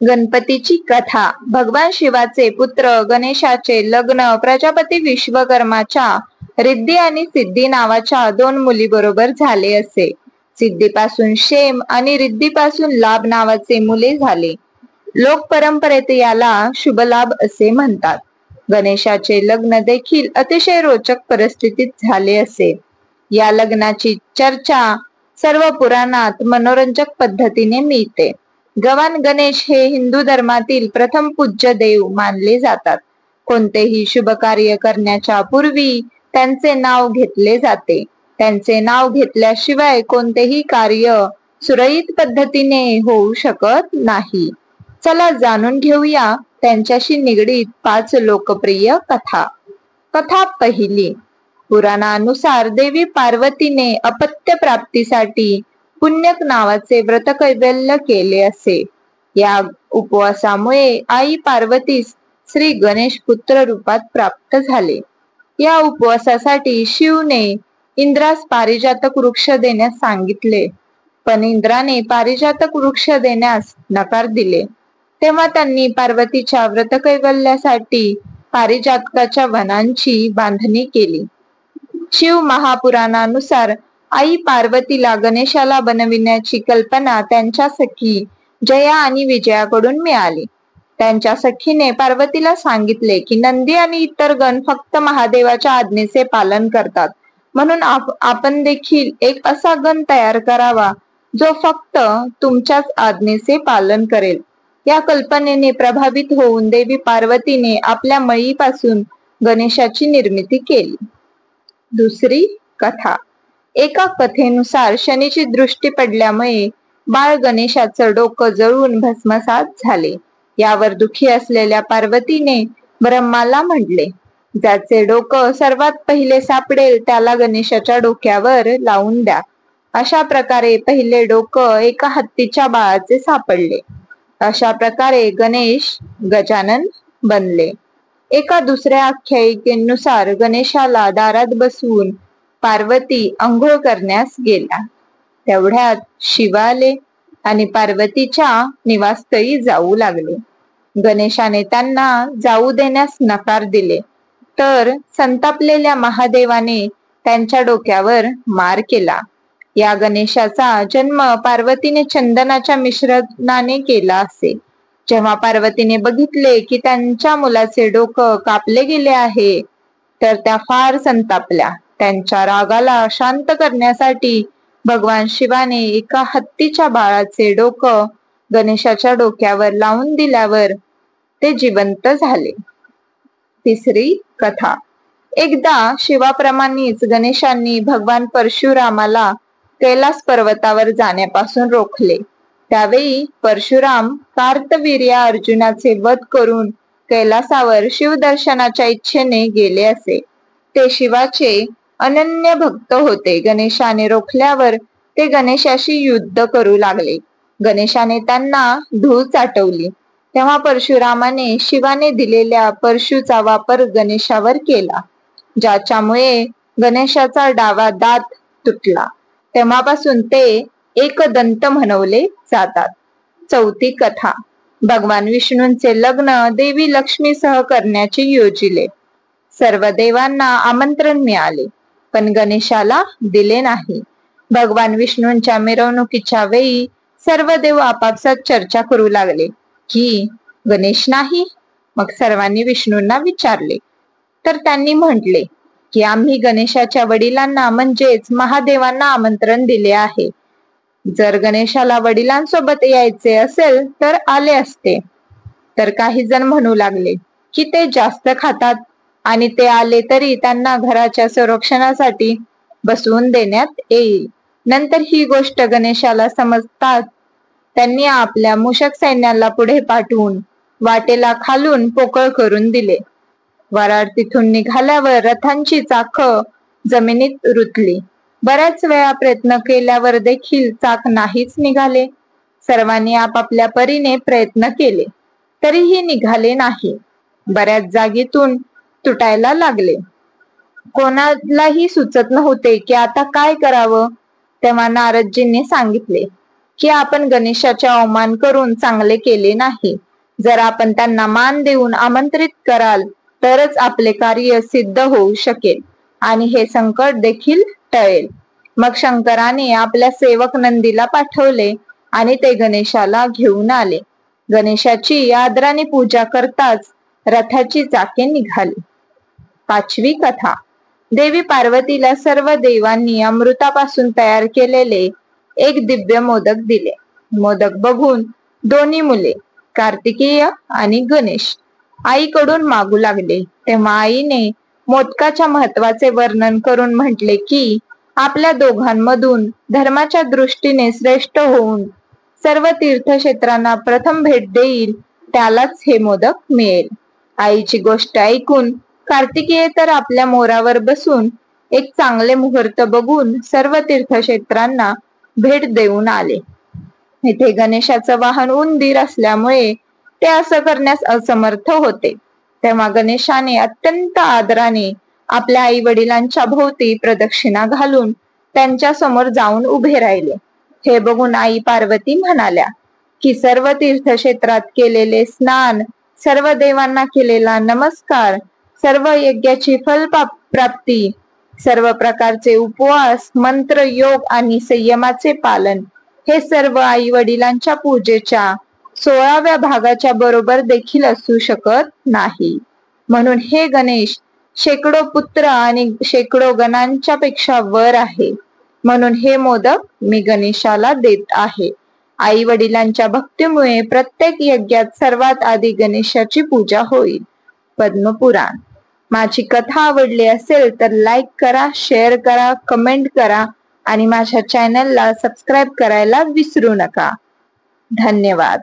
गणपतीची कथा. भगवान शिवाचे पुत्र गणेशाचे लग्न प्रजापती विश्वकर्माच्या रिद्धी आणि सिद्धी नावाच्या दोन मुलीबरोबर झाले असे. सिद्धीपासून क्षेम आणि रिद्धीपासून लाभ नावाचे मुले झाले. लोक परंपरेत याला शुभलाभ असे म्हणतात. गणेशाचे लग्न देखील अतिशय रोचक परिस्थितीत झाले असे. या लग्नाची चर्चा सर्व पुराणात मनोरंजक पद्धतीने मिळते. गवान गणेश हे हिंदू धर्मातील प्रथम पूज्य देव मानले जातात. कोणतेही शुभ कार्य करण्याच्या पूर्वी त्यांचे नाव घेतले जाते. त्यांचे नाव घेतल्याशिवाय कोणतेही कार्य सुरळीत पद्धतीने होऊ शकत नाही. चला जाणून घेऊया त्यांच्याशी निगडीत 5 लोकप्रिय कथा. कथा पहिली. पुराणानुसार देवी पार्वतीने अपत्य प्राप्तीसाठी पुण्यक नावाचे व्रत कैवल्य केले असे. या उपवासामुळे आई पार्वतीस श्री गणेश पुत्र रूपात प्राप्त झाले. या उपवासासाठी शिवने इंद्रास पारिजातक वृक्ष देण्यास सांगितले, पण इंद्राने पारिजातक वृक्ष देण्यास नकार दिले. तेव्हा त्यांनी पार्वतीच्या व्रतकैवल्यासाठी पारिजातकाच्या वनांची बांधणी केली. शिव महापुराणानुसार आई पार्वतीला गणेशाला बनविण्याची कल्पना त्यांच्या सखी जया आणि विजयाकडून मिळाली. त्यांच्या सखीने पार्वतीला सांगितले की नंदी आणि इतर गण फक्त महादेवाच्या आज्ञेचे पालन करतात, म्हणून आपण देखील एक असा गण तयार करावा जो फक्त तुमच्याच आज्ञेचे पालन करेल. या कल्पनेने प्रभावित होऊन देवी पार्वतीने आपल्या मळीपासून गणेशाची निर्मिती केली. दुसरी कथा. एका कथेनुसार शनीची दृष्टी पडल्यामुळे बाळ गणेशाचं डोकं जळून भस्मसात झाले. यावर दुःखी असलेल्या पार्वतीने ब्रह्माला म्हटले, ज्याचे डोकं सर्वात पहिले सापडेल त्याला गणेशाच्या डोक्यावर लावून द्या. अशा प्रकारे पहिले डोकं एका हत्तीच्या बाळाचे सापडले. अशा प्रकारे गणेश गजानन बनले. एका दुसऱ्या आख्यायिकेनुसार गणेशाला दारात बसवून पार्वती अंघोळ करण्यास गेल्या. तेवढ्यात शिव आले आणि पार्वतीच्या निवासस्थळी जाऊ लागले. गणेशाने त्यांना जाऊ देण्यास नकार दिले, तर संतापलेल्या महादेवाने त्यांच्या डोक्यावर मार केला. या गणेशाचा जन्म पार्वतीने चंदनाच्या मिश्रणाने केला असे. जेव्हा पार्वतीने बघितले की त्यांच्या मुलाचे डोकं कापले गेले आहे, तर त्या फार संतापल्या. त्यांच्या रागाला शांत करण्यासाठी भगवान शिवाने एका हत्तीच्या बाळाचे डोकं गणेशाच्या डोक्यावर लावून दिल्यावर ते जिवंत झाले. तिसरी कथा. एकदा शिवाप्रमाणेच गणेशांनी भगवान परशुरामाला कैलास पर्वतावर जाण्यापासून रोखले. त्यावेळी परशुराम कार्तवीर्य अर्जुनाचे वध करून कैलासावर शिवदर्शनाच्या इच्छेने गेले असे. ते शिवाचे अनन्य भक्त होते. गणेशाने रोखल्यावर ते गणेशाशी युद्ध करू लागले. गणेशाने त्यांना धूळ चाटवली. तेव्हा परशुरामाने शिवाने दिलेल्या परशुचा वापर गणेशावर केला, ज्याच्यामुळे गणेशाचा डावा दात तुटला. तेव्हापासून ते एकदंत म्हणवले जातात. चौथी कथा. भगवान विष्णूंचे लग्न देवी लक्ष्मीसह करण्याचे योजिले. सर्व देवांना आमंत्रण मिळाले, पण गणेशाला दिले नाही. भगवान विष्णूंच्या मिरवणुकीच्या वेळी सर्व देव आपापसात चर्चा करू लागले की गणेश नाही. मग सर्वांनी विष्णूंना विचारले, तर त्यांनी म्हटले की आम्ही गणेशाच्या वडिलांना म्हणजेच महादेवांना आमंत्रण दिले आहे. जर गणेशाला वडिलांसोबत यायचे असेल तर आले असते. तर काही जण म्हणू लागले की ते जास्त खातात आणि ते आले तरी त्यांना घराच्या संरक्षणासाठी बसवून देण्यात येईल. नंतर ही गोष्ट गणेशाला समजतात त्यांनी आपल्या मूषक सैन्याला पुढे पाठवून वाटेला खालून पोकळ करून दिले. वराड तिथून निघाल्यावर रथांची चाक जमिनीत रुतली. बऱ्याच वेळा प्रयत्न केल्यावर देखील चाक नाहीच निघाले. सर्वांनी आपापल्या परीने प्रयत्न केले, तरीही निघाले नाही. बऱ्याच जागीतून तुटायला लागले. कोणालाही सुचत नव्हते की आता काय करावं. तेव्हा नारदजींनी सांगितले की आपण गणेशाचा अवमान करून चांगले केले नाही. जर आपण त्यांना मान देऊन आमंत्रित कराल तरच आपले कार्य सिद्ध होऊ शकेल आणि हे संकट देखील टळेल. मग शंकराने आपल्या सेवक नंदीला पाठवले आणि ते गणेशाला घेऊन आले. गणेशाची आदराने पूजा करताच रथाची चाके निघाली. 5वी कथा. देवी पार्वतीला सर्व देवांनी अमृतापासून तयार केलेले एक दिव्य मोदक दिले. मोदक बघून दोन्ही मुले कार्तिकेय आणि गणेश आईकडून मागू लागले. तेव्हा आईने मोदकाच्या महत्वाचे वर्णन करून म्हटले की आपल्या दोघांमधून धर्माच्या दृष्टीने श्रेष्ठ होऊन सर्व तीर्थक्षेत्रांना प्रथम भेट देईल त्यालाच हे मोदक मिळेल. आईची गोष्ट ऐकून कार्तिकेय तर आपल्या मोरावर बसून एक चांगले मुहूर्त बघून सर्व तीर्थक्षेत्रांना भेट देऊन आले. इथे गणेशाचं वाहन उंदीर असल्यामुळे ते असं करण्यास असमर्थ होते. तेव्हा गणेशाने अत्यंत आदराने आपल्या आई वडिलांच्या भोवती प्रदक्षिणा घालून त्यांच्या समोर जाऊन उभे राहिले. हे बघून आई पार्वती म्हणाल्या की सर्व तीर्थक्षेत्रात केलेले स्नान, सर्व देवांना केलेला नमस्कार, सर्व यज्ञाची फलप्राप्ती, सर्व प्रकारचे उपवास, मंत्र, योग आणि संयमाचे पालन हे सर्व आई वडिलांच्या पूजेच्या 16व्या भागाच्या बरोबर देखील असू शकत नाही. म्हणून हे गणेश शेकडो पुत्र आणि शेकडो गणांच्या पेक्षा वर आहे. म्हणून हे मोदक मी गणेशाला देत आहे. आई वडिलांच्या भक्तीमुळे प्रत्येक यज्ञात सर्वात आधी गणेशाची पूजा होईल. पद्मपुराण. माझी कथा आवडली असेल तर लाईक करा, शेअर करा, कमेंट करा आणि माझ्या चॅनलला सबस्क्राईब करायला विसरू नका. धन्यवाद.